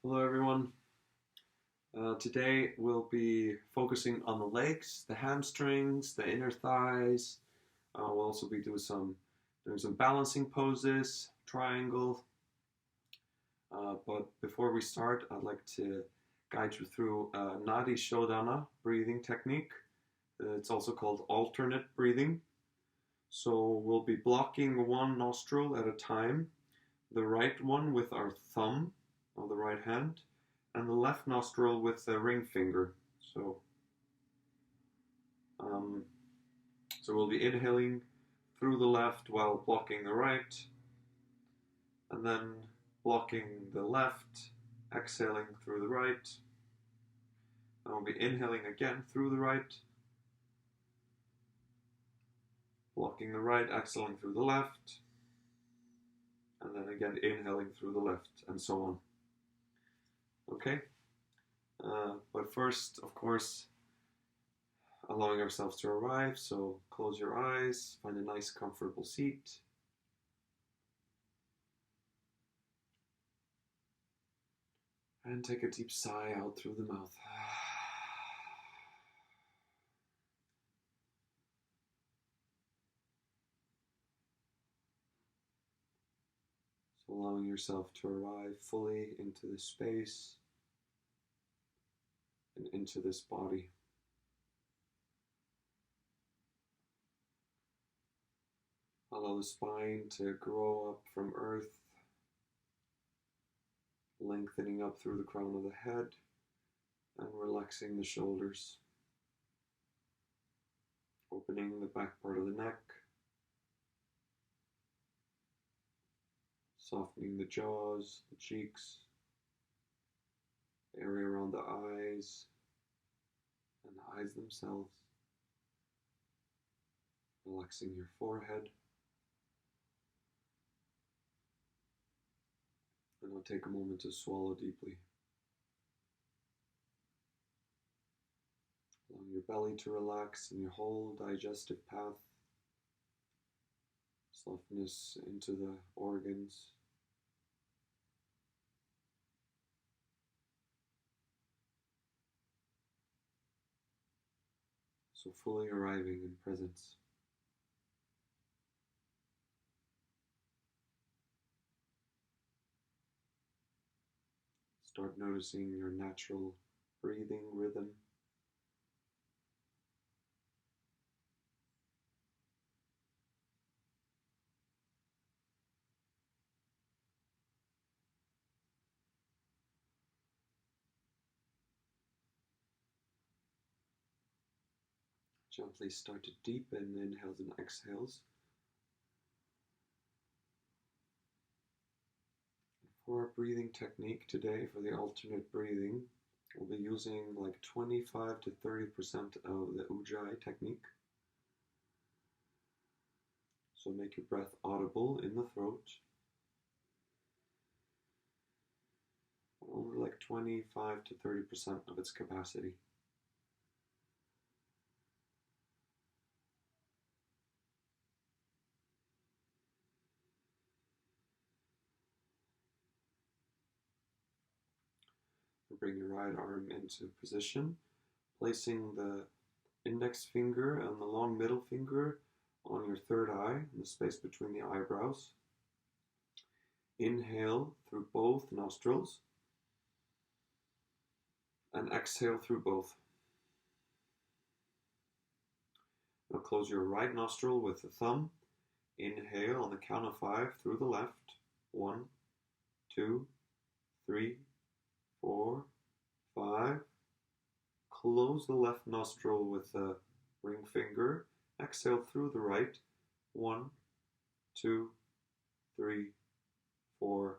Hello everyone. Today we'll be focusing on the legs, the hamstrings, the inner thighs. We'll also be doing some balancing poses, triangle. But before we start, I'd like to guide you through Nadi Shodana breathing technique. It's also called alternate breathing. So we'll be blocking one nostril at a time, the right one with our thumb of the right hand, and the left nostril with the ring finger. So, um, so we'll be inhaling through the left while blocking the right, and then blocking the left, exhaling through the right. And we'll be inhaling again through the right, blocking the right, exhaling through the left, and then again inhaling through the left, and so on. Okay? But first, of course, allowing ourselves to arrive, so close your eyes, find a nice comfortable seat. And take a deep sigh out through the mouth. So allowing yourself to arrive fully into this space and into this body. Allow the spine to grow up from earth, lengthening up through the crown of the head and relaxing the shoulders, opening the back part of the neck, softening the jaws, the cheeks, the area around the eyes, and the eyes themselves, relaxing your forehead. And I'll take a moment to swallow deeply. Allowing your belly to relax and your whole digestive path. Softness into the organs. So fully arriving in presence. Start noticing your natural breathing rhythm. Gently start to deepen inhales and exhales. For our breathing technique today, for the alternate breathing, we'll be using like 25 to 30% of the Ujjayi technique. So make your breath audible in the throat. Only like 25 to 30% of its capacity. Bring your right arm into position, placing the index finger and the long middle finger on your third eye, in the space between the eyebrows. Inhale through both nostrils and exhale through both. Now close your right nostril with the thumb. Inhale on the count of 5 through the left. 1, 2, 3, 4, 5. Close the left nostril with the ring finger. Exhale through the right. 1, 2, 3, 4,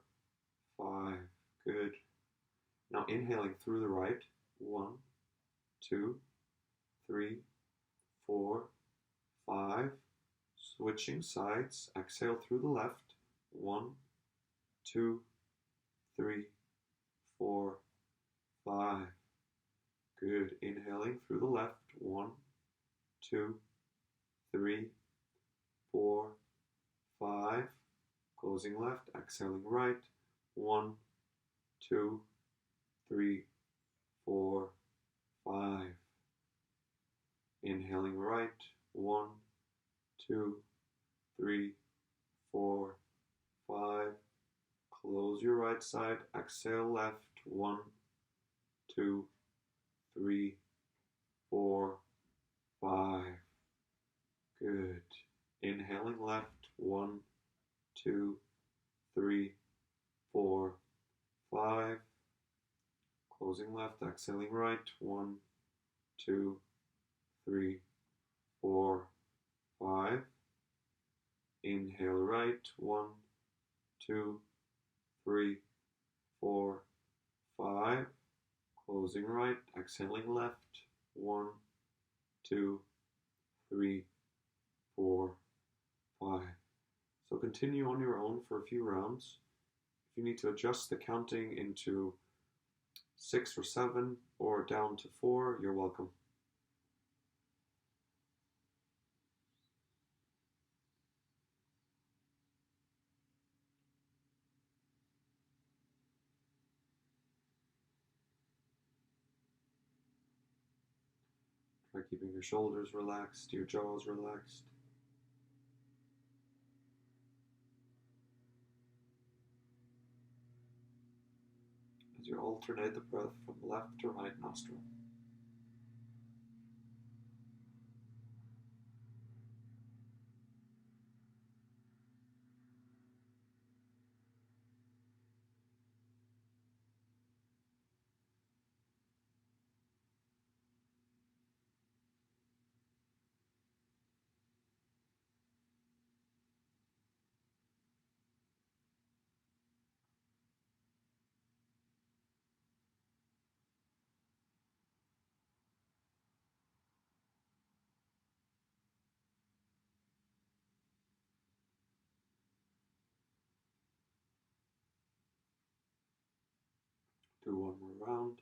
5. Good. Now inhaling through the right. 1, 2, 3, 4, 5. Switching sides. Exhale through the left. 1, 2, 3, 4, 5. Good. Inhaling through the left. 1, 2, 3, 4, 5. Closing left. Exhaling right. 1, 2, 3, 4, 5. Inhaling right, 1, 2, 3, 4, 5. Close your right side, exhale left, 1, 2, 3, 4, 5. Good. Inhaling left, 1, 2, 3, 4, 5. Closing left, exhaling right, 1, 2, 3, 4, 5. Inhale right, 1, 2, 3, 4, 5. Closing right, exhaling left, 1, 2, 3, 4, 5. So continue on your own for a few rounds. If you need to adjust the counting into 6 or 7 or down to 4, you're welcome. Try keeping your shoulders relaxed, your jaws relaxed. As you alternate the breath from left to right nostril. Do one more round.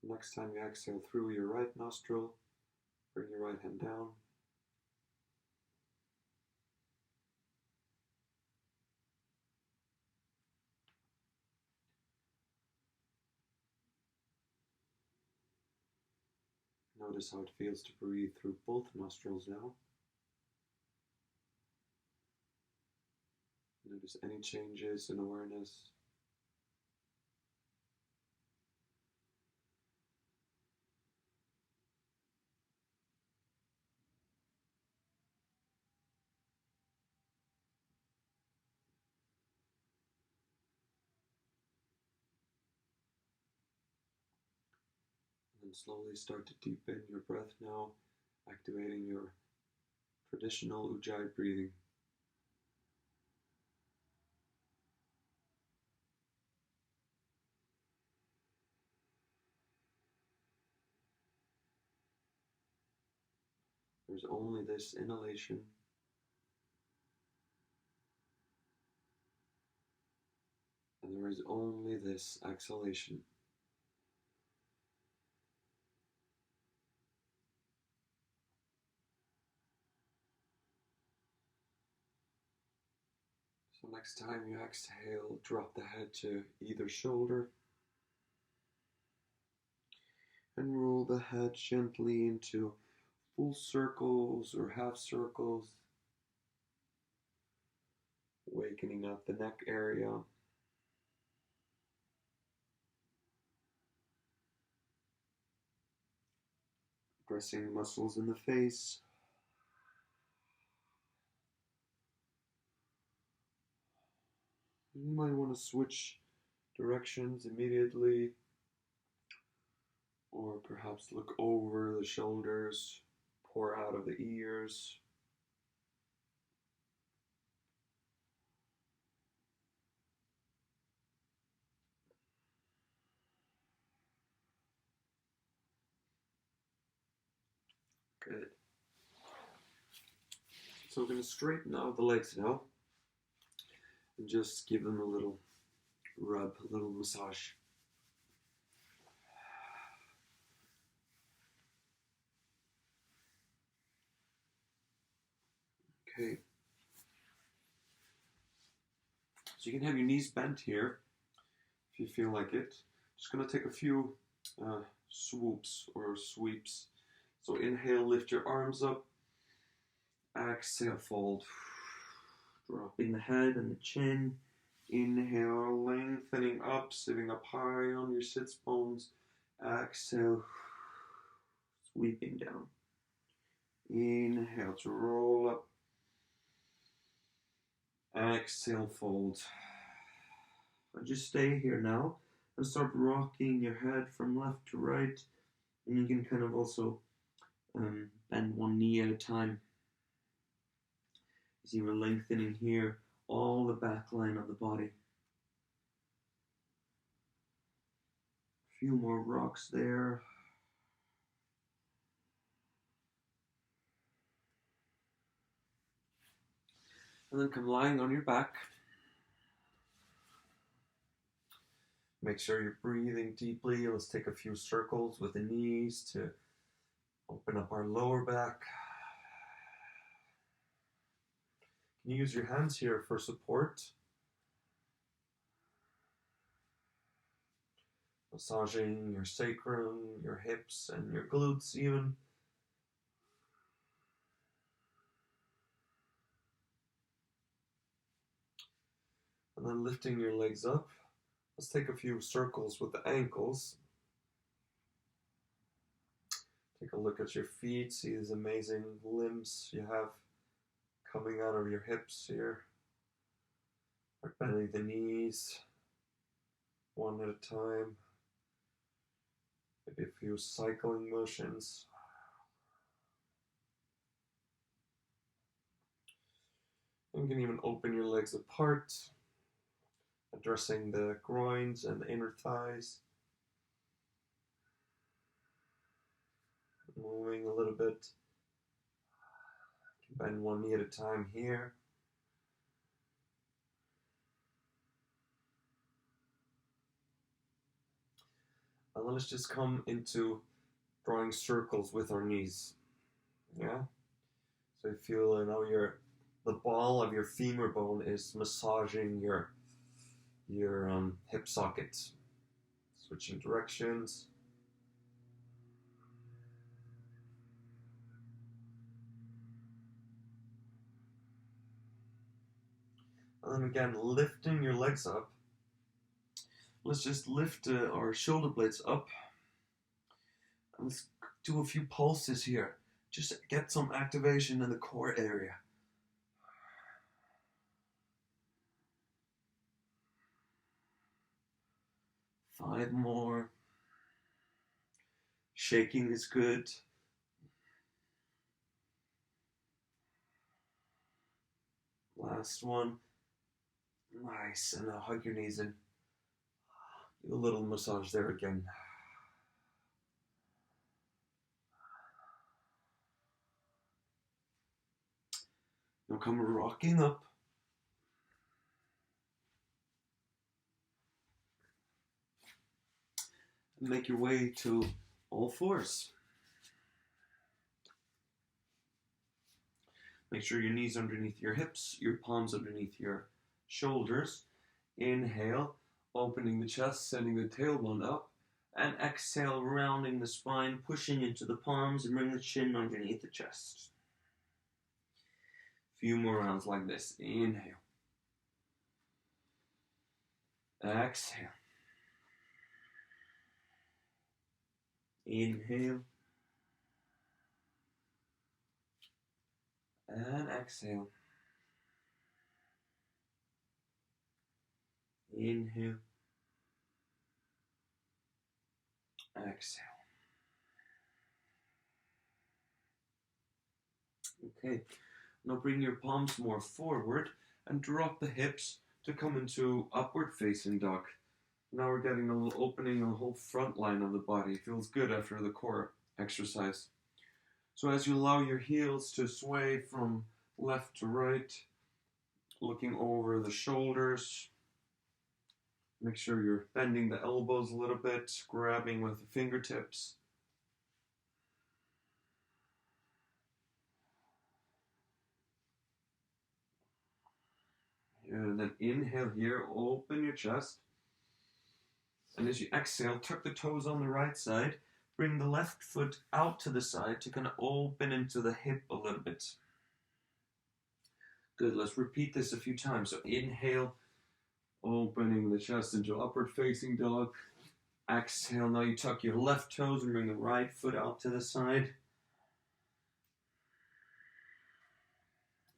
Next time you exhale through your right nostril, bring your right hand down. Notice how it feels to breathe through both nostrils now. Notice any changes in awareness. And slowly start to deepen your breath now, activating your traditional Ujjayi breathing. There's only this inhalation and there is only this exhalation. So next time you exhale, drop the head to either shoulder and roll the head gently into full circles or half circles, awakening up the neck area. Pressing muscles in the face. You might want to switch directions immediately, or perhaps look over the shoulders, pour out of the ears. Good. So we're going to straighten out the legs now and just give them a little rub, a little massage. Okay. So you can have your knees bent here if you feel like it. Just going to take a few swoops or sweeps. So inhale, lift your arms up. Exhale, fold. Dropping the head and the chin. Inhale, lengthening up, sitting up high on your sits bones. Exhale, sweeping down. Inhale to roll up. Exhale, fold. And just stay here now and start rocking your head from left to right. And you can kind of also bend one knee at a time. See, we're lengthening here all the back line of the body. A few more rocks there. And then come lying on your back. Make sure you're breathing deeply. Let's take a few circles with the knees to open up our lower back. You can use your hands here for support. Massaging your sacrum, your hips, and your glutes even. And then lifting your legs up. Let's take a few circles with the ankles. Take a look at your feet. See these amazing limbs you have coming out of your hips here. Or bending the knees one at a time. Maybe a few cycling motions. You can even open your legs apart, addressing the groins and the inner thighs. Moving a little bit. Bend one knee at a time here. And then let's just come into drawing circles with our knees. Yeah? So you feel now the ball of your femur bone is massaging your hip sockets. Switching directions. And then again, lifting your legs up. Let's just lift our shoulder blades up. And let's do a few pulses here. Just get some activation in the core area. Five more. Shaking is good. Last one. Nice. And now hug your knees in. Do a little massage there again. Now come rocking up. And make your way to all fours. Make sure your knees underneath your hips, your palms underneath your shoulders. Inhale, opening the chest, sending the tailbone up. And exhale, rounding the spine, pushing into the palms, and bring the chin underneath the chest. Few more rounds like this. Inhale. Exhale. Inhale. And exhale. Inhale. Exhale. Okay. Now bring your palms more forward and drop the hips to come into upward facing dog. Now we're getting a little opening on the whole front line of the body. It feels good after the core exercise. So as you allow your heels to sway from left to right, looking over the shoulders, make sure you're bending the elbows a little bit, grabbing with the fingertips. And then inhale here, open your chest. And as you exhale, tuck the toes on the right side. Bring the left foot out to the side to kind of open into the hip a little bit. Good, let's repeat this a few times. So inhale, opening the chest into upward facing dog. Exhale, now you tuck your left toes and bring the right foot out to the side.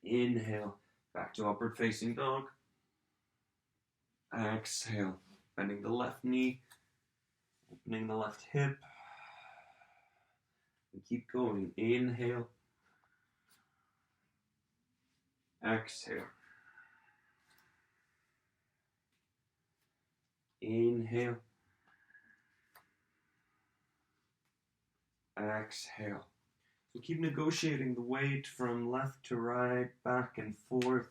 Inhale, back to upward facing dog. Exhale, bending the left knee, opening the left hip. And keep going. Inhale. Exhale. Inhale. Exhale. So keep negotiating the weight from left to right, back and forth,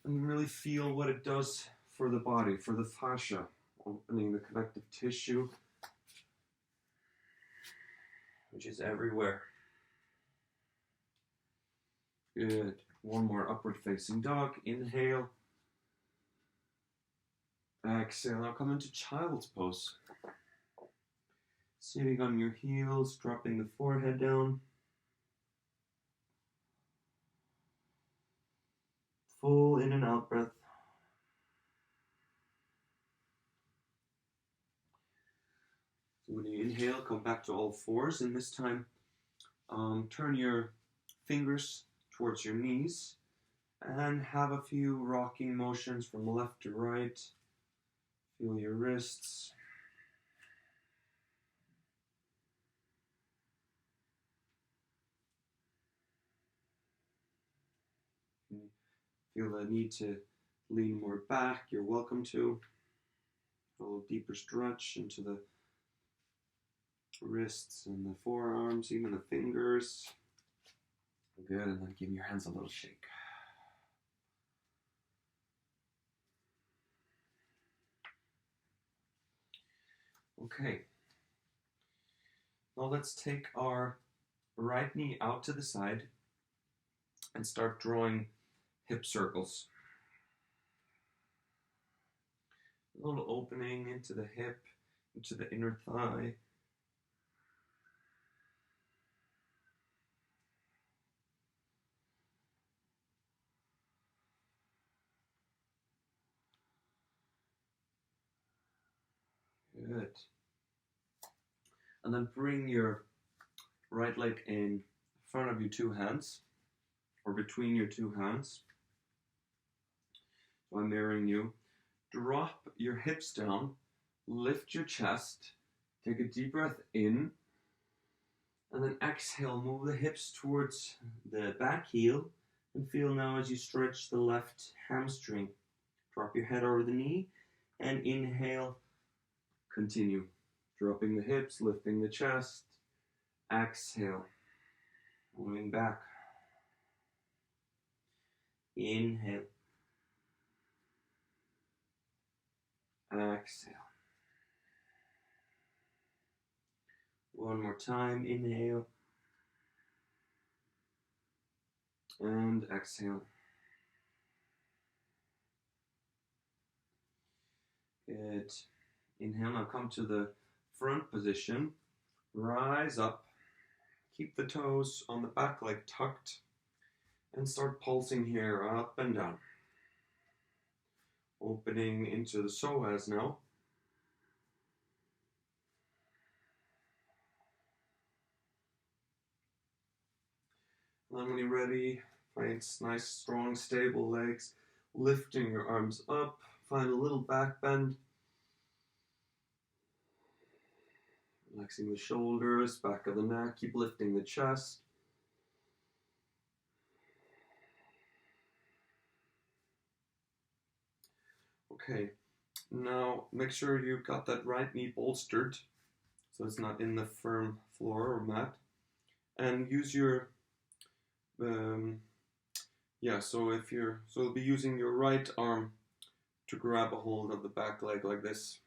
and really feel what it does for the body, for the fascia, opening the connective tissue, which is everywhere. Good. One more upward facing dog. Inhale. Exhale. Now come into child's pose. Sitting on your heels, dropping the forehead down. Full in and out breath. So when you inhale, come back to all fours, and this time turn your fingers towards your knees and have a few rocking motions from left to right. Feel your wrists. Feel the need to lean more back, you're welcome to. A little deeper stretch into the wrists and the forearms, even the fingers. Good, and then give your hands a little shake. Okay. Now let's take our right knee out to the side and start drawing hip circles. A little opening into the hip, into the inner thigh. Good. And then bring your right leg in front of your two hands, or between your two hands. So I'm mirroring you. Drop your hips down, lift your chest, take a deep breath in, and then exhale, move the hips towards the back heel, and feel now as you stretch the left hamstring. Drop your head over the knee, and inhale, continue. Dropping the hips, lifting the chest, exhale, moving back. Inhale. Exhale. One more time, inhale. And exhale. Good. Inhale, now come to the front position. Rise up. Keep the toes on the back leg tucked. And start pulsing here, up and down. Opening into the psoas now. And then when you're ready, find nice, strong, stable legs. Lifting your arms up. Find a little back bend. Relaxing the shoulders, back of the neck. Keep lifting the chest. Okay, now make sure you've got that right knee bolstered so it's not in the firm floor or mat. and use your so you'll be using your right arm to grab a hold of the back leg like this.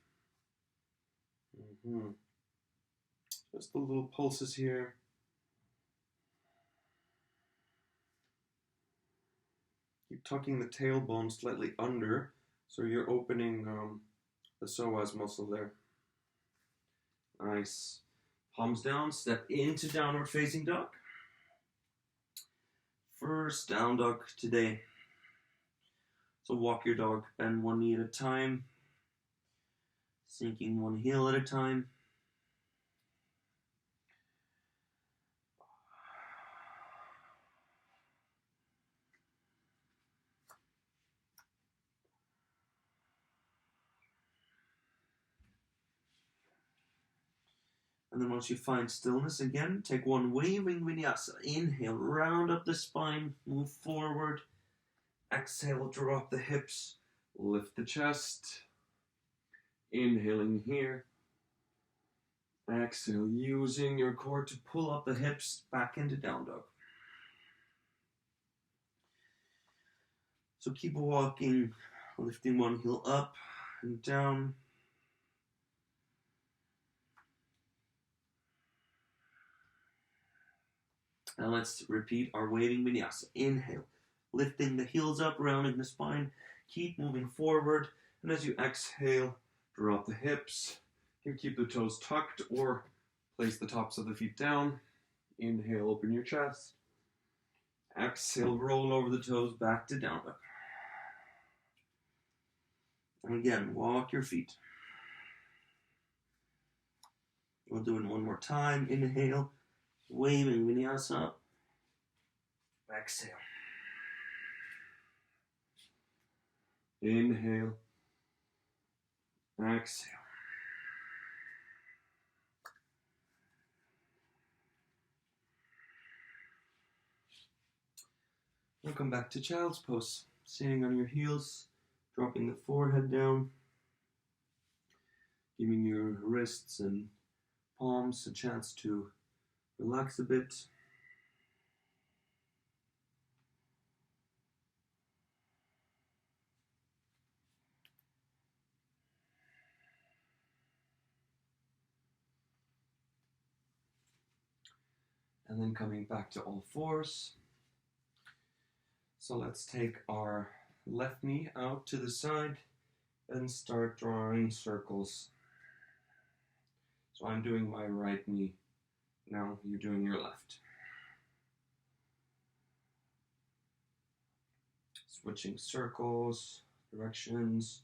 Just the little pulses here. Keep tucking the tailbone slightly under, so you're opening the psoas muscle there. Nice. Palms down, step into downward facing dog. First down dog today. So walk your dog, bend one knee at a time, sinking one heel at a time. And then once you find stillness again, take one waving vinyasa. Inhale, round up the spine, move forward. Exhale, drop the hips, lift the chest. Inhaling here. Exhale, using your core to pull up the hips back into down dog. So keep walking, lifting one heel up and down. Now let's repeat our waving vinyasa. Inhale, lifting the heels up, rounding the spine. Keep moving forward. And as you exhale, drop the hips. You can keep the toes tucked or place the tops of the feet down. Inhale, open your chest. Exhale, roll over the toes back to down dog. And again, walk your feet. We'll do it one more time. Inhale, waving vinyasa up. Exhale. Inhale. Exhale. Now come back to child's pose. Sitting on your heels, dropping the forehead down, giving your wrists and palms a chance to relax a bit. And then coming back to all fours. So let's take our left knee out to the side and start drawing circles. So I'm doing my right knee. Now you're doing your left. Switching circles, directions.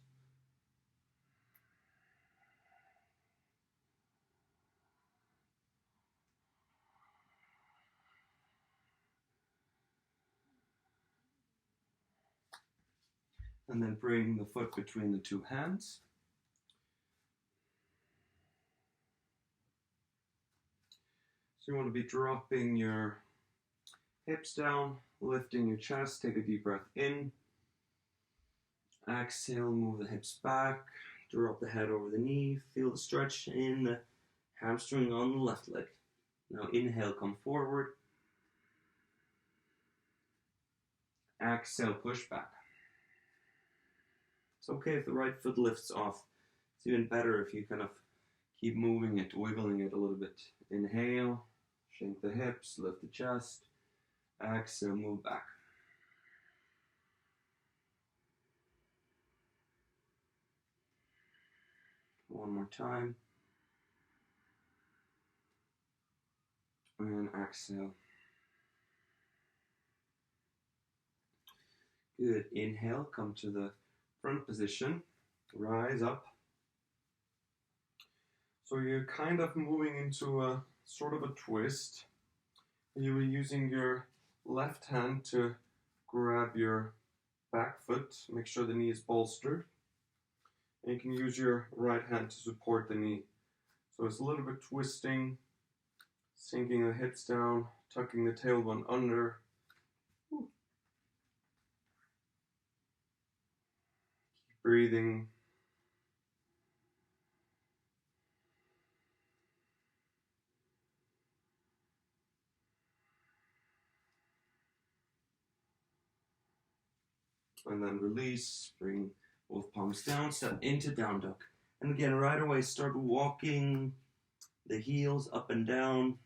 And then bring the foot between the two hands. So you want to be dropping your hips down, lifting your chest, take a deep breath in. Exhale, move the hips back, drop the head over the knee, feel the stretch in the hamstring on the left leg. Now inhale, come forward. Exhale, push back. It's okay if the right foot lifts off. It's even better if you kind of keep moving it, wiggling it a little bit. Inhale, shrink the hips, lift the chest. Exhale, move back. One more time. And exhale. Good. Inhale, come to the front position. Rise up. So you're kind of moving into a sort of a twist. You were using your left hand to grab your back foot, make sure the knee is bolstered. And you can use your right hand to support the knee. So it's a little bit twisting, sinking the hips down, tucking the tailbone under. Keep breathing. And then release, bring both palms down, step into down dog. And again, right away, start walking the heels up and down,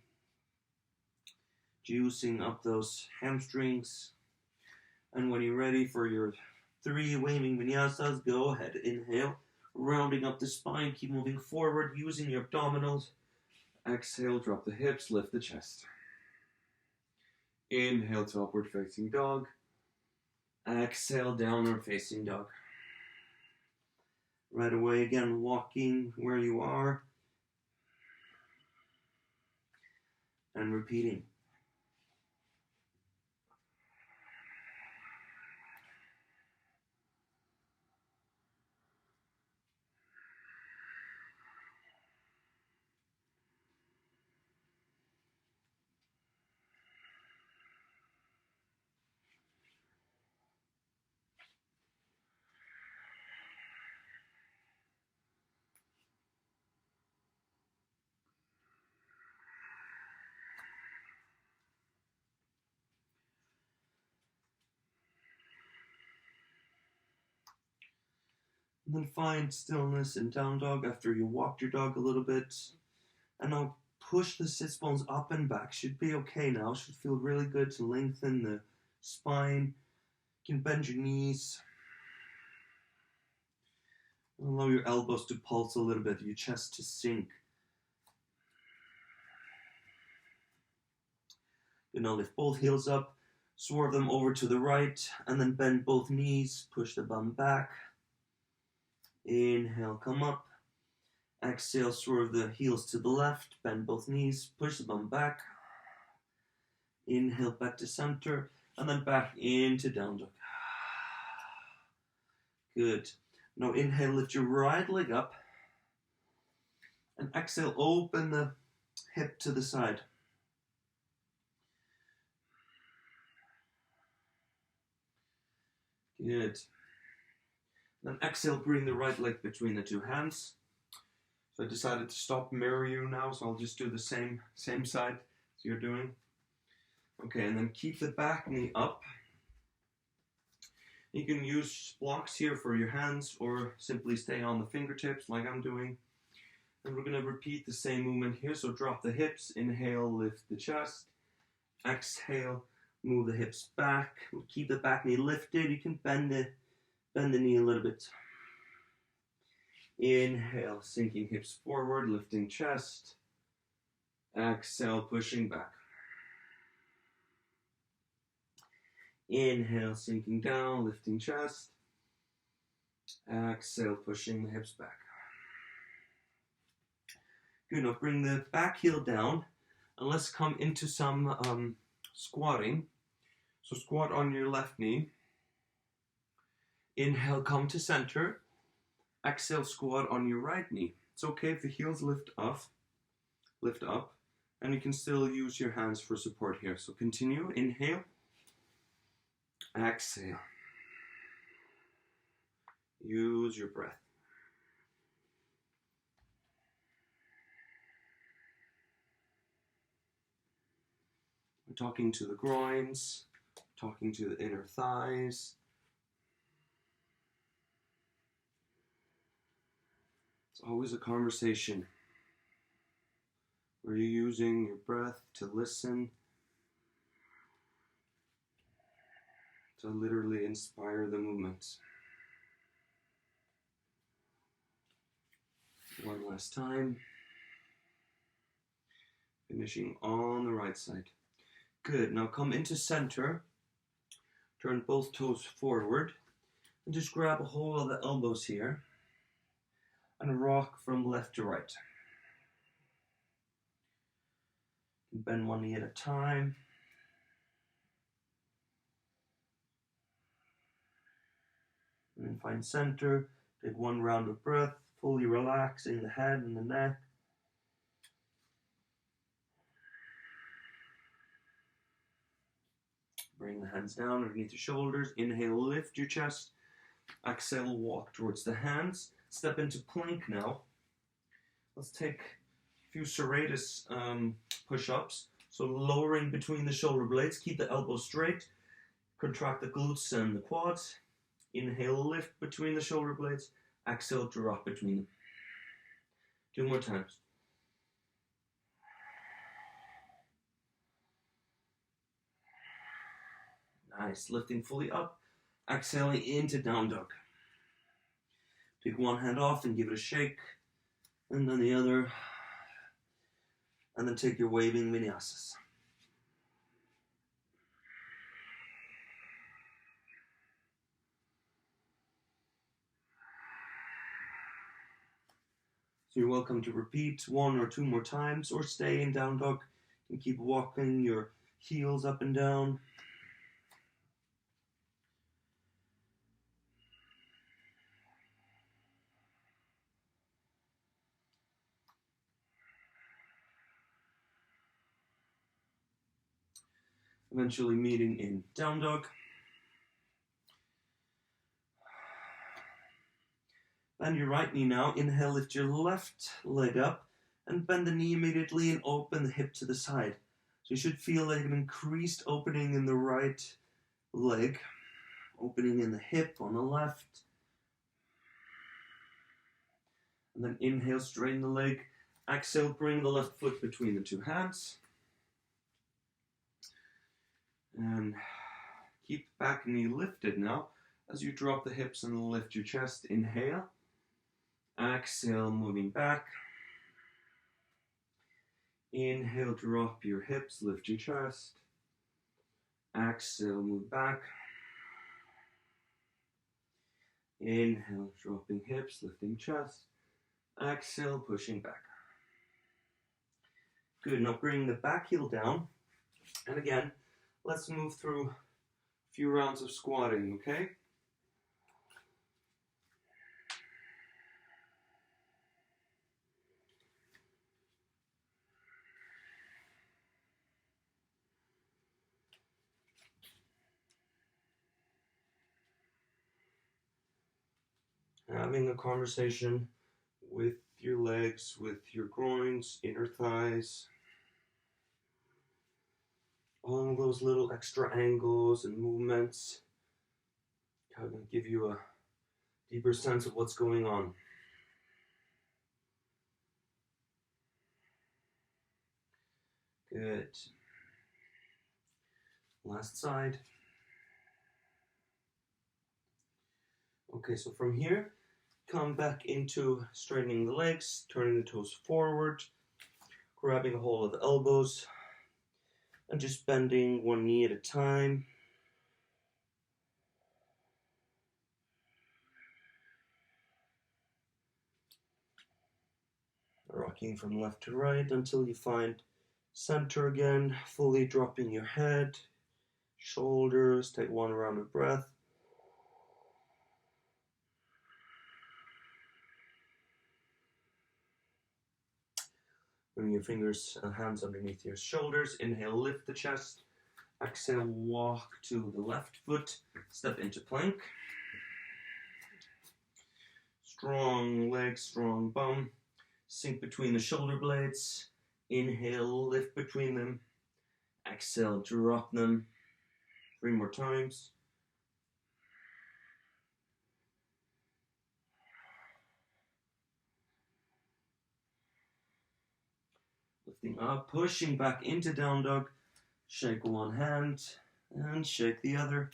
juicing up those hamstrings. And when you're ready for your 3 waving vinyasas, go ahead, inhale, rounding up the spine, keep moving forward, using your abdominals. Exhale, drop the hips, lift the chest. Inhale to upward facing dog. Exhale, downward facing dog. Right away, again, walking where you are. And repeating. And then find stillness in down dog after you walked your dog a little bit. And now push the sits bones up and back. Should be okay now. Should feel really good to lengthen the spine. You can bend your knees. Allow your elbows to pulse a little bit, your chest to sink. You now lift both heels up, swerve them over to the right, and then bend both knees, push the bum back. Inhale, come up. Exhale, swerve the heels to the left, bend both knees, push the bum back. Inhale, back to center, and then back into down dog. Good. Now inhale, lift your right leg up. And exhale, open the hip to the side. Good. Then exhale, bring the right leg between the two hands. So I decided to stop mirror you now, so I'll just do the same side as you're doing. Okay, and then keep the back knee up. You can use blocks here for your hands or simply stay on the fingertips like I'm doing. And we're going to repeat the same movement here. So drop the hips, inhale, lift the chest. Exhale, move the hips back. Keep the back knee lifted. You can bend the knee a little bit. Inhale, sinking hips forward, lifting chest. Exhale, pushing back. Inhale, sinking down, lifting chest. Exhale, pushing the hips back. Good, now bring the back heel down and let's come into some squatting. So squat on your left knee. Inhale, come to center. Exhale, squat on your right knee. It's okay if the heels lift up, and you can still use your hands for support here. So continue, inhale. Exhale. Use your breath. We're talking to the groins, talking to the inner thighs. It's always a conversation where you're using your breath to listen, to literally inspire the movements. One last time. Finishing on the right side. Good. Now come into center. Turn both toes forward. And just grab a hold of the elbows here. And rock from left to right. Bend one knee at a time. And then find center. Take one round of breath, fully relaxing the head and the neck. Bring the hands down underneath your shoulders. Inhale, lift your chest. Exhale, walk towards the hands. Step into plank now. Let's take a few serratus push-ups. So lowering between the shoulder blades. Keep the elbows straight. Contract the glutes and the quads. Inhale, lift between the shoulder blades. Exhale, drop between them. 2 more times. Nice, lifting fully up. Exhaling into down dog. Take one hand off and give it a shake. And then the other. And then take your waving vinyasas. So you're welcome to repeat 1 or 2 more times or stay in down dog and keep walking your heels up and down. Eventually meeting in down dog. Bend your right knee now. Inhale, lift your left leg up and bend the knee immediately and open the hip to the side. So you should feel like an increased opening in the right leg, opening in the hip on the left. And then inhale, straighten the leg. Exhale, bring the left foot between the 2 hands. And keep the back knee lifted now as you drop the hips and lift your chest. Inhale. Exhale, moving back. Inhale, drop your hips, lift your chest. Exhale, move back. Inhale, dropping hips, lifting chest. Exhale, pushing back. Good, now bring the back heel down. And again, let's move through a few rounds of squatting, okay? Having a conversation with your legs, with your groins, inner thighs. All those little extra angles and movements kind of give you a deeper sense of what's going on. Good. Last side. Okay, so from here, come back into straightening the legs, turning the toes forward, grabbing a hold of the elbows, and just bending one knee at a time. Rocking from left to right until you find center again, fully dropping your head, shoulders, take 1 round of breath. Bring your fingers and hands underneath your shoulders. Inhale, lift the chest. Exhale, walk to the left foot. Step into plank. Strong legs, strong bum. Sink between the shoulder blades. Inhale, lift between them. Exhale, drop them. 3 more times. Lifting up, pushing back into down dog. Shake one hand and shake the other.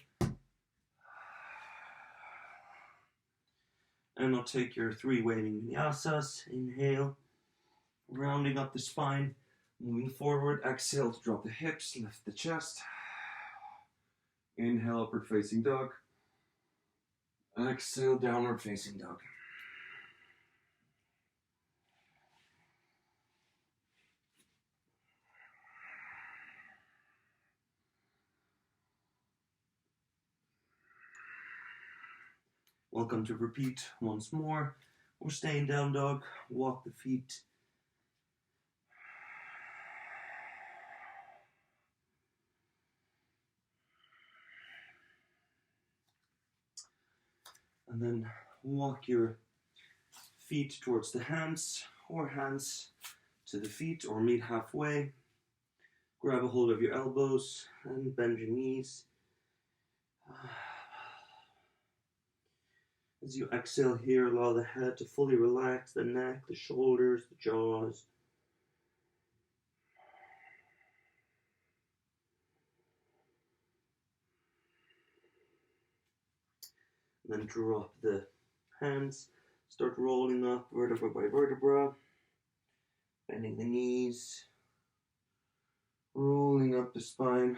And I'll take your 3 waving vinyasas. Inhale, rounding up the spine, moving forward. Exhale to drop the hips, lift the chest. Inhale, upward facing dog. Exhale, downward facing dog. Welcome to repeat once more. We're staying down dog. Walk the feet. And then walk your feet towards the hands, or hands to the feet, or meet halfway. Grab a hold of your elbows and bend your knees. As you exhale here, allow the head to fully relax, the neck, the shoulders, the jaws. And then drop the hands, start rolling up vertebra by vertebra, bending the knees, rolling up the spine.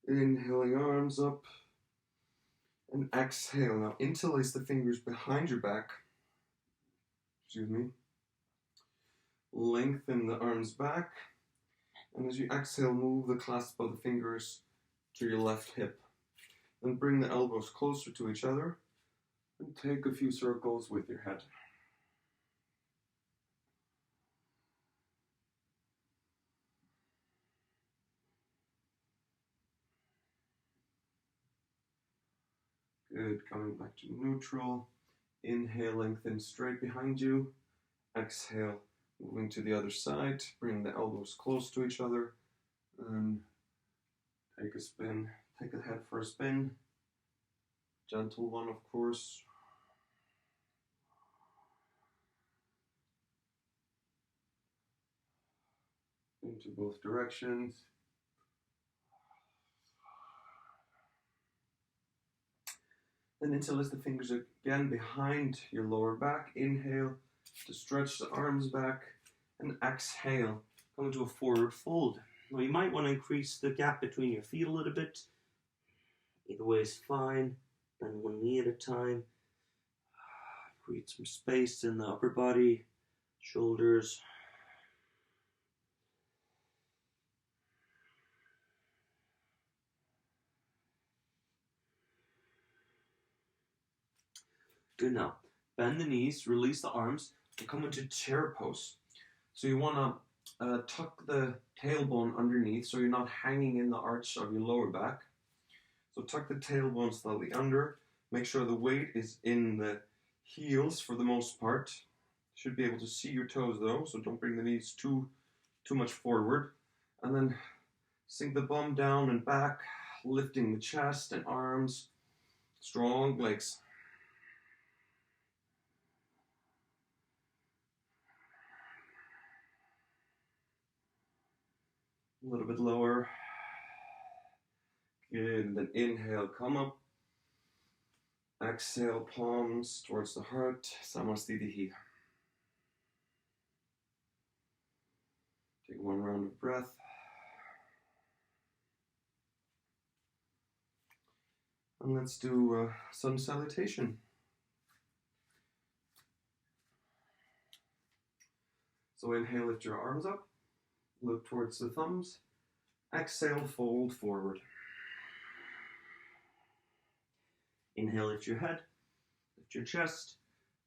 Inhaling arms up, and exhale. Now interlace the fingers behind your back. Excuse me. Lengthen the arms back, and as you exhale, move the clasp of the fingers to your left hip. Then bring the elbows closer to each other, and take a few circles with your head. Good, coming back to neutral. Inhale, lengthen straight behind you. Exhale, moving to the other side. Bring the elbows close to each other. And take a spin. Take the head for a spin. Gentle one, of course. Into both directions. Then interlace the fingers again behind your lower back. Inhale to stretch the arms back, and exhale, come into a forward fold. Now you might want to increase the gap between your feet a little bit. Either way is fine. Bend one knee at a time. Create some space in the upper body, shoulders. Good. Now bend the knees, release the arms, and come into chair pose. So you want to tuck the tailbone underneath so you're not hanging in the arch of your lower back. So tuck the tailbone slightly under. Make sure the weight is in the heels for the most part. Should be able to see your toes though, so don't bring the knees too much forward. And then sink the bum down and back, lifting the chest and arms. Strong legs. A little bit lower. Good. And then inhale, come up. Exhale, palms towards the heart. Samasthiti. Take one round of breath. And let's do sun salutation. So inhale, lift your arms up. Look towards the thumbs. Exhale, fold forward. Inhale, lift your head, lift your chest.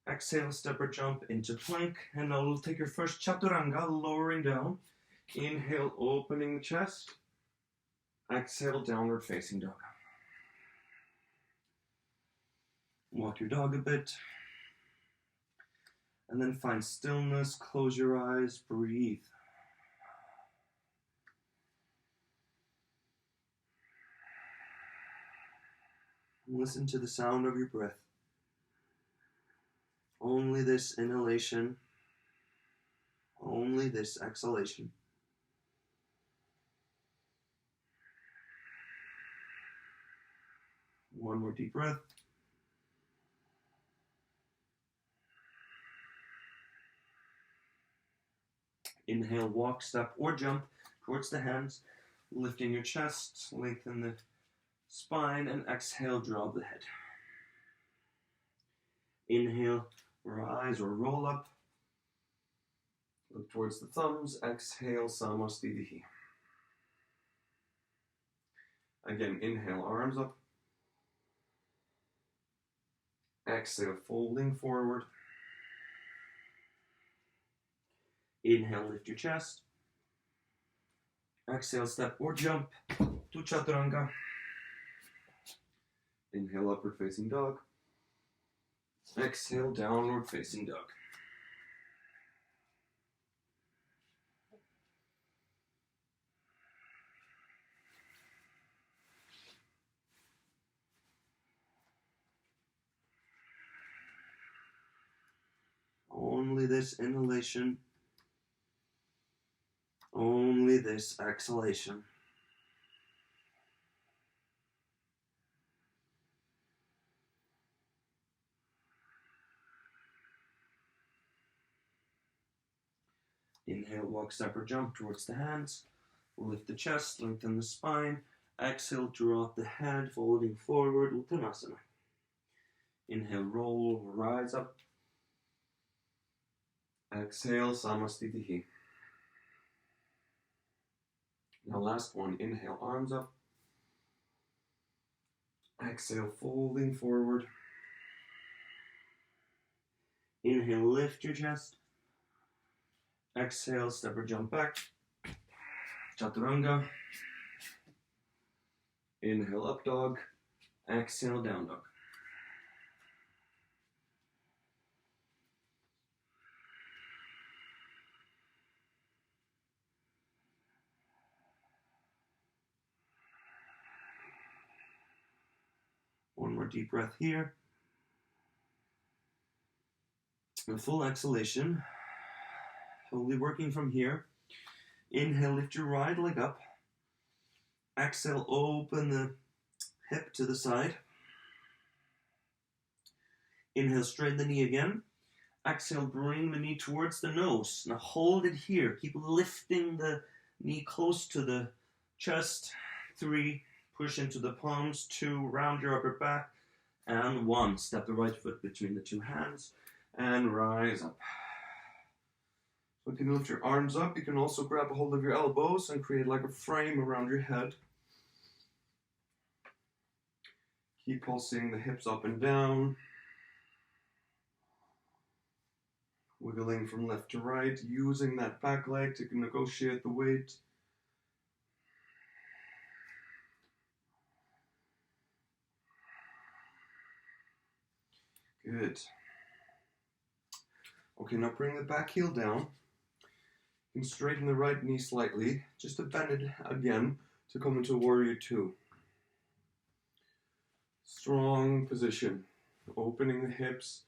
Exhale, step or jump into plank. And now we'll take your first chaturanga, lowering down. Inhale, opening the chest. Exhale, downward facing dog. Walk your dog a bit. And then find stillness, close your eyes, breathe. Listen to the sound of your breath. Only this inhalation, only this exhalation. One more deep breath. Inhale, walk, step, or jump towards the hands, lifting your chest, lengthen the spine, and exhale, drop the head. Inhale, rise or roll up. Look towards the thumbs. Exhale, Samasthiti. Again, inhale, arms up. Exhale, folding forward. Inhale, lift your chest. Exhale, step or jump to chaturanga. Inhale, upward facing dog. Exhale, downward facing dog. Only this inhalation. Only this exhalation. Inhale, walk, step, or jump towards the hands. Lift the chest, lengthen the spine. Exhale, drop the head, folding forward, Uttanasana. Inhale, roll, rise up. Exhale, Samastitihi. Now last one, inhale, arms up. Exhale, folding forward. Inhale, lift your chest. Exhale, step or jump back. Chaturanga. Inhale, up dog. Exhale, down dog. One more deep breath here. A full exhalation. Only working from here. Inhale, lift your right leg up. Exhale, open the hip to the side. Inhale, straighten the knee again. Exhale, bring the knee towards the nose. Now hold it here. Keep lifting the knee close to the chest. 3, push into the palms. 2, round your upper back. And 1, step the right foot between the 2 hands. And rise up. So you can lift your arms up. You can also grab a hold of your elbows and create like a frame around your head. Keep pulsing the hips up and down. Wiggling from left to right, using that back leg to negotiate the weight. Good. Okay, now bring the back heel down. You can straighten the right knee slightly, just to bend it again to come into Warrior 2. Strong position. Opening the hips.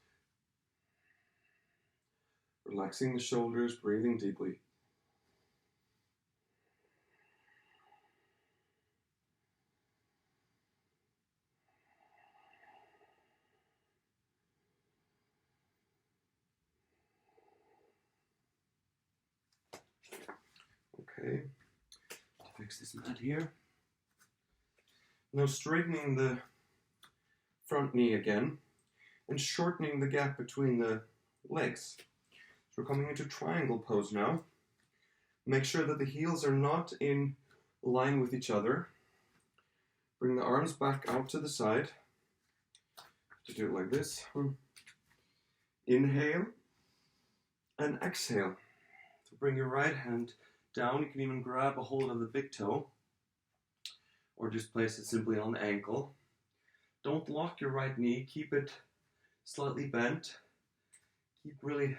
Relaxing the shoulders, breathing deeply. Okay, fix this mat here. Now straightening the front knee again and shortening the gap between the legs. So we're coming into triangle pose now. Make sure that the heels are not in line with each other. Bring the arms back out to the side. To do it like this. Inhale and exhale. So bring your right hand down. You can even grab a hold of the big toe or just place it simply on the ankle. Don't lock your right knee. Keep it slightly bent. Keep really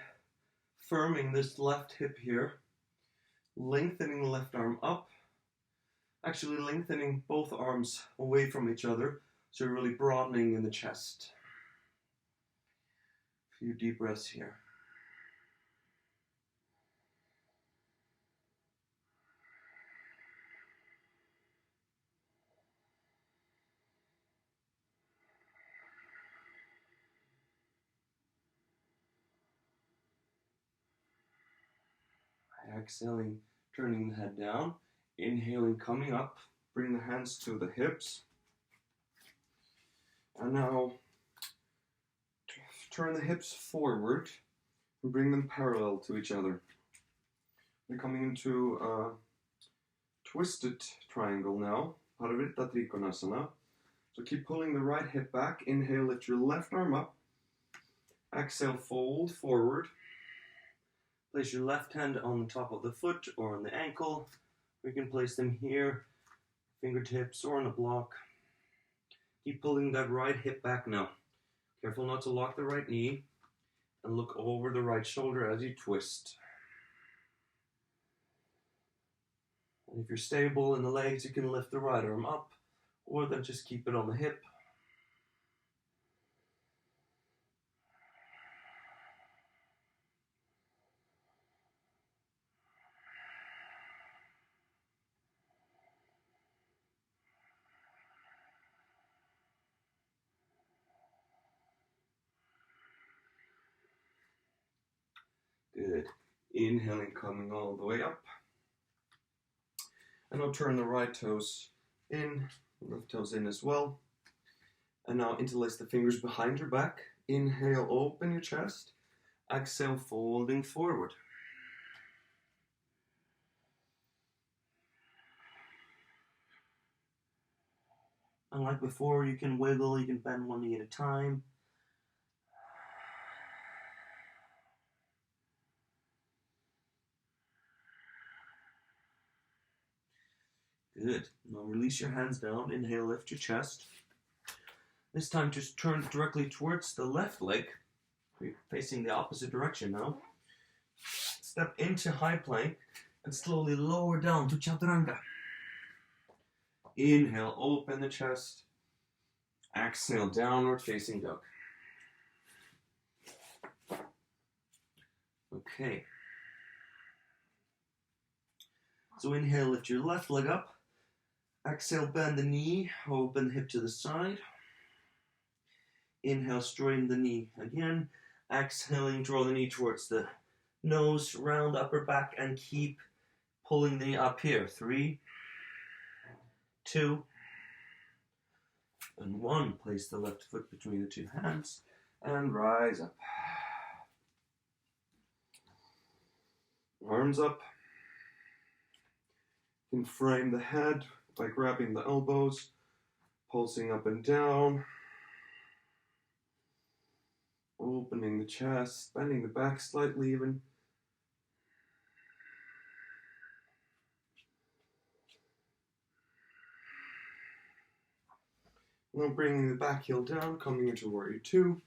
firming this left hip here. Lengthening the left arm up. Actually lengthening both arms away from each other. So you're really broadening in the chest. A few deep breaths here. Exhaling, turning the head down. Inhaling, coming up. Bring the hands to the hips. And now turn the hips forward and bring them parallel to each other. We're coming into a twisted triangle now. Parvrita Trikonasana. So keep pulling the right hip back. Inhale, lift your left arm up. Exhale, fold forward. Place your left hand on the top of the foot or on the ankle. We can place them here, fingertips or on a block. Keep pulling that right hip back now. Careful not to lock the right knee and look over the right shoulder as you twist. And if you're stable in the legs, you can lift the right arm up or then just keep it on the hip. Good. Inhaling, coming all the way up. And now turn the right toes in, left toes in as well. And now interlace the fingers behind your back. Inhale, open your chest. Exhale, folding forward. And like before, you can wiggle, you can bend one knee at a time. Good. Now release your hands down. Inhale, lift your chest. This time just turn directly towards the left leg. We're facing the opposite direction now. Step into high plank and slowly lower down to chaturanga. Inhale, open the chest. Exhale, downward facing dog. Okay. So inhale, lift your left leg up. Exhale, bend the knee, open the hip to the side. Inhale, straighten the knee again. Exhaling, draw the knee towards the nose, round upper back, and keep pulling the knee up here. 3, 2, and 1. Place the left foot between the two hands and rise up. Arms up. You can frame the head by grabbing the elbows, pulsing up and down, opening the chest, bending the back slightly even. Now bringing the back heel down, coming into warrior 2.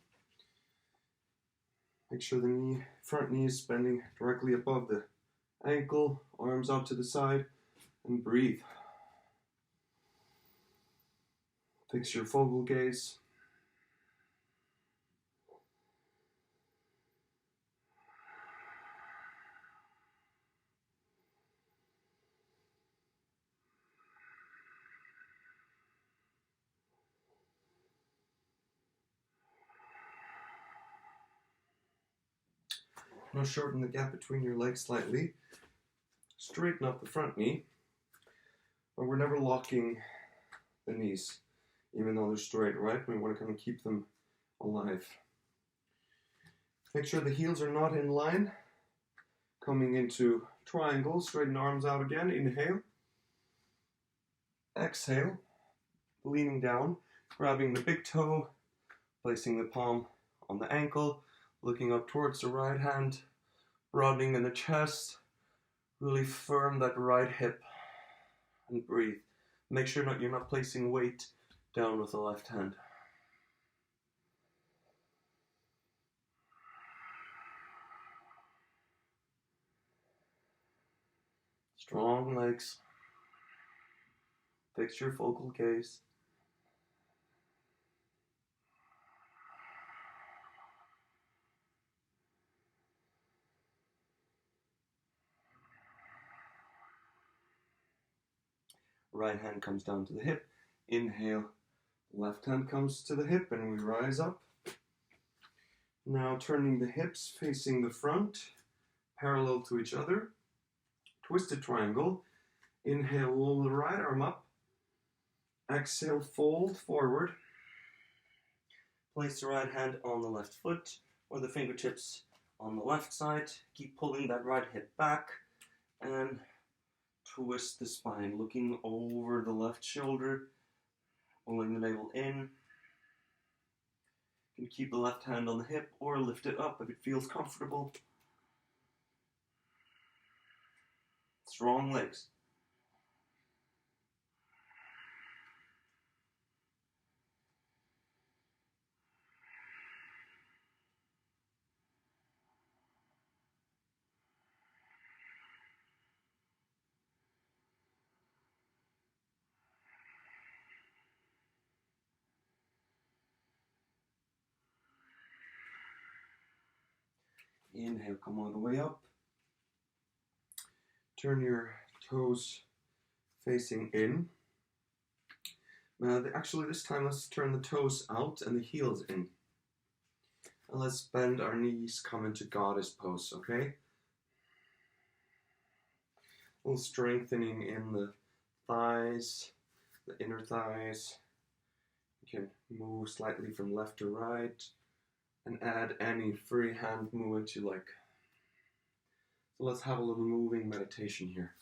Make sure the front knee is bending directly above the ankle, arms out to the side, and breathe. Fix your focal gaze. Now shorten the gap between your legs slightly. Straighten up the front knee. But we're never locking the knees, even though they're straight, right? We want to kind of keep them alive. Make sure the heels are not in line. Coming into triangle, straighten arms out again. Inhale. Exhale. Leaning down, grabbing the big toe, placing the palm on the ankle, looking up towards the right hand, broadening in the chest. Really firm that right hip and breathe. Make sure you're not placing weight down with the left hand. Strong legs. Fix your focal gaze. Right hand comes down to the hip. Inhale. Left hand comes to the hip and we rise up. Now turning the hips facing the front, parallel to each other. Twisted triangle. Inhale, roll the right arm up. Exhale, fold forward. Place the right hand on the left foot or the fingertips on the left side. Keep pulling that right hip back and twist the spine, looking over the left shoulder, pulling the navel in. You can keep the left hand on the hip or lift it up if it feels comfortable. Strong legs. Inhale, come all the way up. Turn your toes facing in. Actually, this time let's turn the toes out and the heels in. And let's bend our knees, come into goddess pose, okay? A little strengthening in the thighs, the inner thighs. You can move slightly from left to right and add any free hand movement you like. So let's have a little moving meditation here.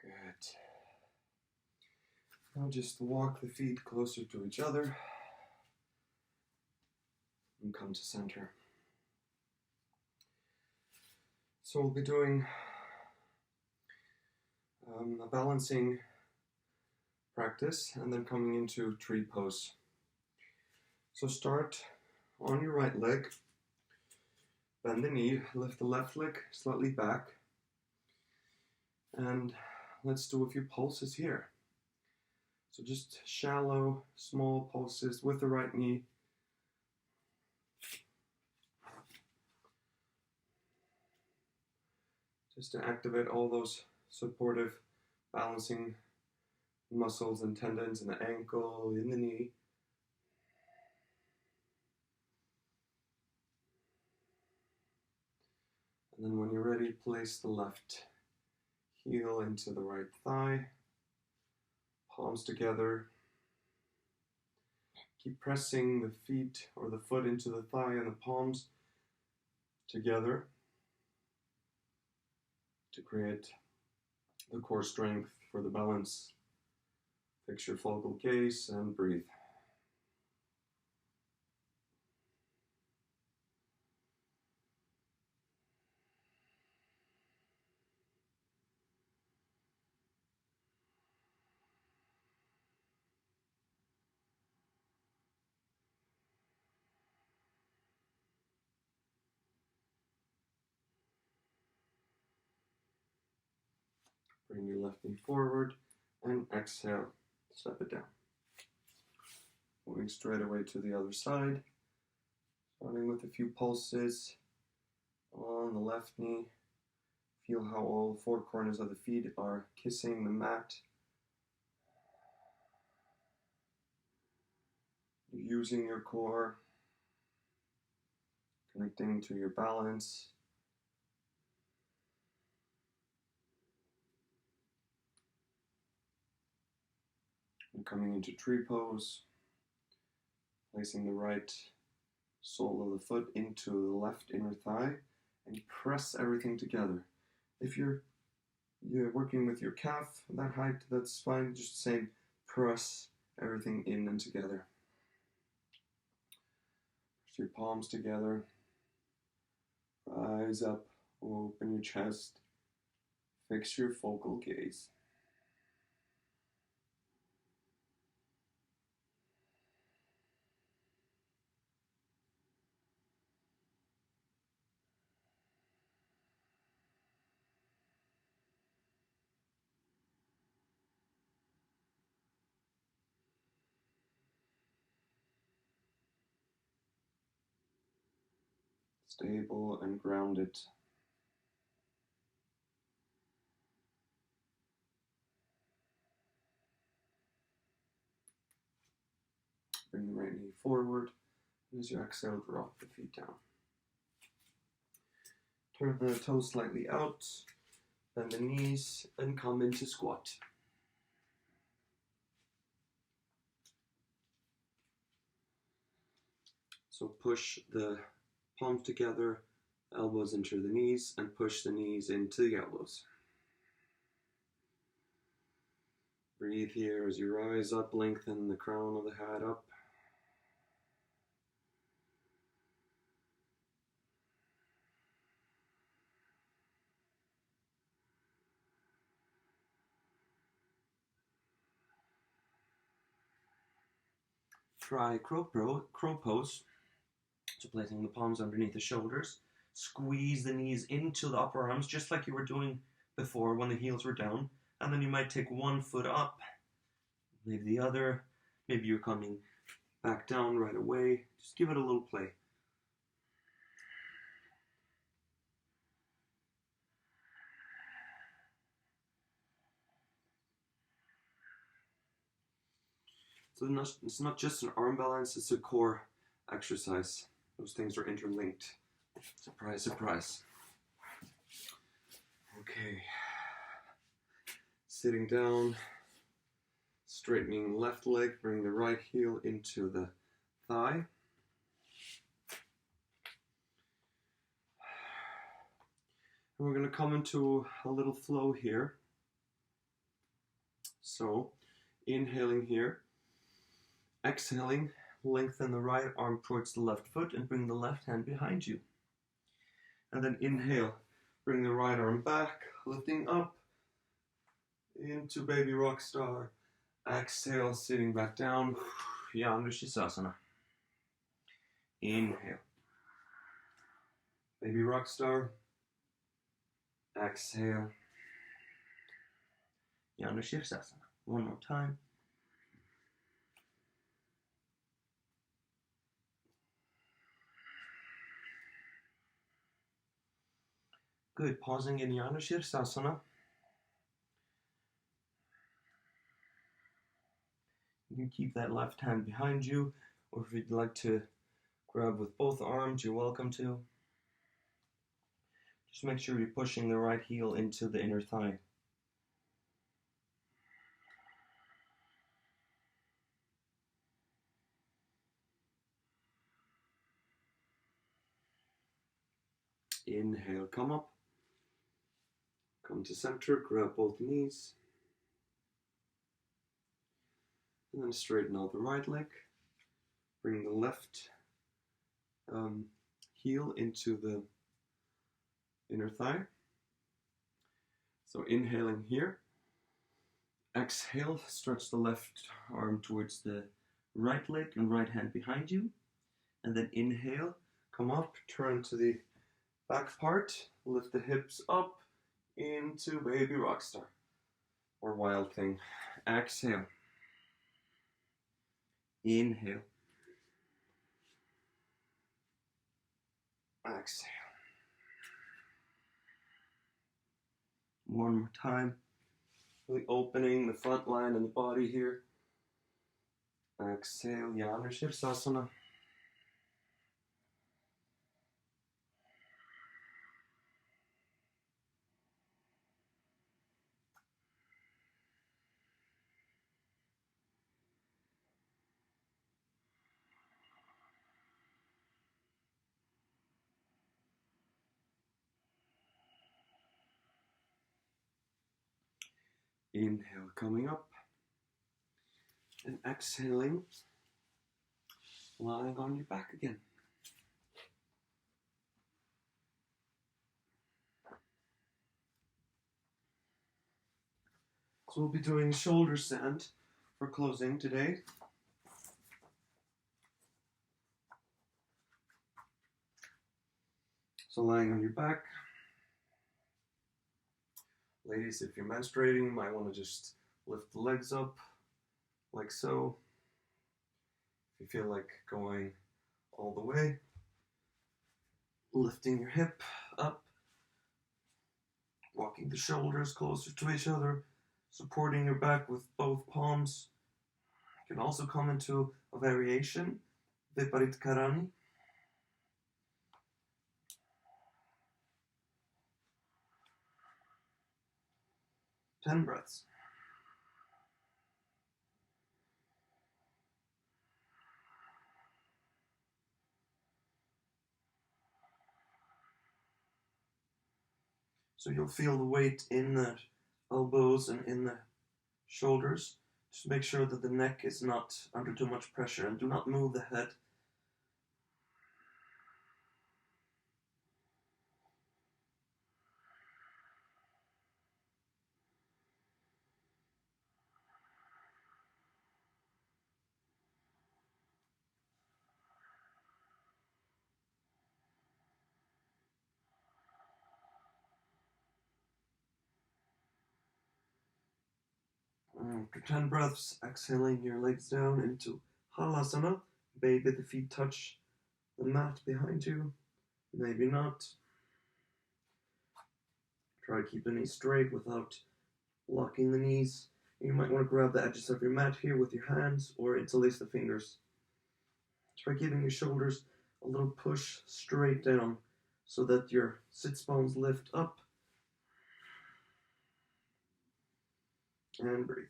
Good. Now just walk the feet closer to each other and come to center. So we'll be doing a balancing practice and then coming into tree pose. So start on your right leg, bend the knee, lift the left leg slightly back, and let's do a few pulses here. So just shallow, small pulses with the right knee. Just to activate all those supportive balancing muscles and tendons in the ankle, in the knee. And then when you're ready, place the left heel into the right thigh, palms together. Keep pressing the feet or the foot into the thigh and the palms together to create the core strength for the balance. Fix your focal gaze and breathe. Bring your left knee forward and exhale, step it down. Moving straight away to the other side, starting with a few pulses on the left knee. Feel how all four corners of the feet are kissing the mat. You're using your core, connecting to your balance. And coming into tree pose, placing the right sole of the foot into the left inner thigh and press everything together. If you're working with your calf, that height, that's fine. Just same, press everything in and together. Press your palms together. Rise up, open your chest. Fix your focal gaze. Stable and grounded. Bring the right knee forward, and as you exhale, drop the feet down. Turn the toes slightly out, bend the knees, and come into squat. So push the palms together, elbows into the knees, and push the knees into the elbows. Breathe here as you rise up, lengthen the crown of the head up. Try crow pose. So placing the palms underneath the shoulders. squeeze the knees into the upper arms, just like you were doing before when the heels were down. And then you might take one foot up, maybe the other. Maybe you're coming back down right away. Just give it a little play. So it's not just an arm balance, it's a core exercise. Those things are interlinked. Surprise, surprise. Okay. Sitting down, straightening left leg, bring the right heel into the thigh. And we're going to come into a little flow here. So, inhaling here, exhaling, lengthen the right arm towards the left foot and bring the left hand behind you. And then inhale, bring the right arm back, lifting up into baby rock star. Exhale, sitting back down, Nadi. Inhale, baby rock star. Exhale, Nadi. One more time. Good. Pausing in Nadi. You can keep that left hand behind you, or if you'd like to grab with both arms, you're welcome to. Just make sure you're pushing the right heel into the inner thigh. Inhale, come up. Come to center, grab both knees. And then straighten out the right leg. Bring the left heel into the inner thigh. So inhaling here. Exhale, stretch the left arm towards the right leg and right hand behind you. And then inhale, come up, turn to the back part, lift the hips up into baby rock star or wild thing. Exhale. Inhale. Exhale. One more time. Really opening the front line and the body here. Exhale, Nadi. Inhale, coming up. And exhaling, lying on your back again. So we'll be doing shoulder stand for closing today. So lying on your back. Ladies, if you're menstruating, you might want to just lift the legs up like so. If you feel like going all the way, lifting your hip up, walking the shoulders closer to each other, supporting your back with both palms. You can also come into a variation, Viparit Karani. 10 breaths. So you'll feel the weight in the elbows and in the shoulders. Just make sure that the neck is not under too much pressure and do not move the head. After 10 breaths, exhaling your legs down into Halasana. Maybe the feet touch the mat behind you, maybe not. Try to keep the knees straight without locking the knees. You might want to grab the edges of your mat here with your hands or interlace the fingers. Try giving your shoulders a little push straight down so that your sits bones lift up. And breathe.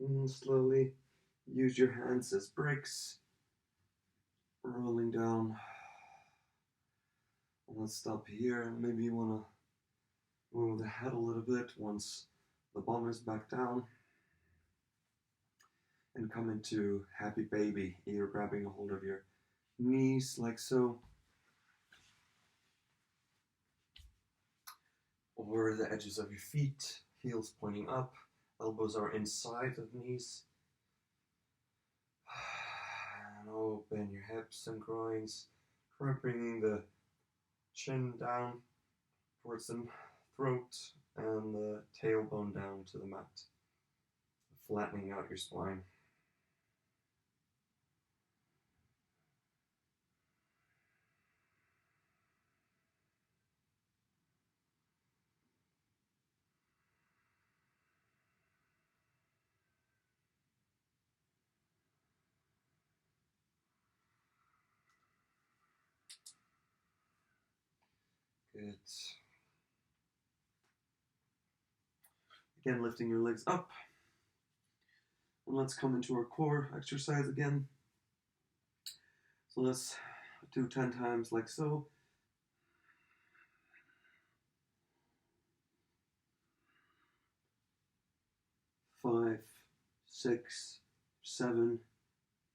And slowly use your hands as brakes, rolling down. Let's stop here. Maybe you want to move the head a little bit once the bum is back down. And come into happy baby, either grabbing a hold of your knees like so, or the edges of your feet, heels pointing up, elbows are inside of knees. And open your hips and groins. Try bringing the chin down towards the throat and the tailbone down to the mat, flattening out your spine. Good. Again, lifting your legs up. And let's come into our core exercise again. So let's do 10 times like so. 5, 6, 7,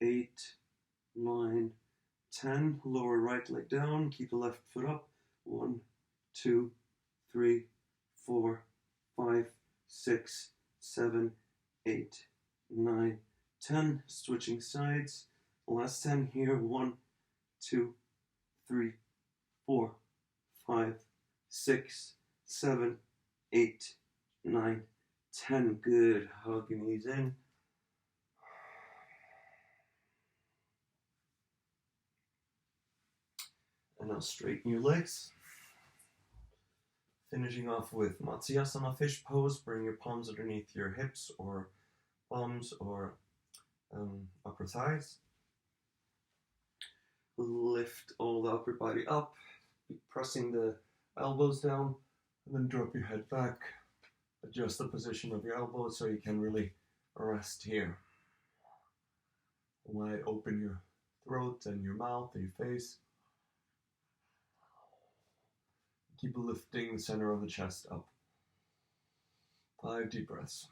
8, 9, 10. Lower right leg down. Keep the left foot up. 1, 2, 3, 4, 5, 6, 7, 8, 9, 10. Switching sides. Last 10 here. 1, 2, 3, 4, 5, 6, 7, 8, 9, 10. Good. Hug your knees in. And now straighten your legs. Finishing off with Matsyasana fish pose. Bring your palms underneath your hips or bums or upper thighs. Lift all the upper body up, pressing the elbows down, and then drop your head back. Adjust the position of your elbows so you can really rest here. Wide open your throat and your mouth and your face. Keep lifting the center of the chest up. 5 deep breaths.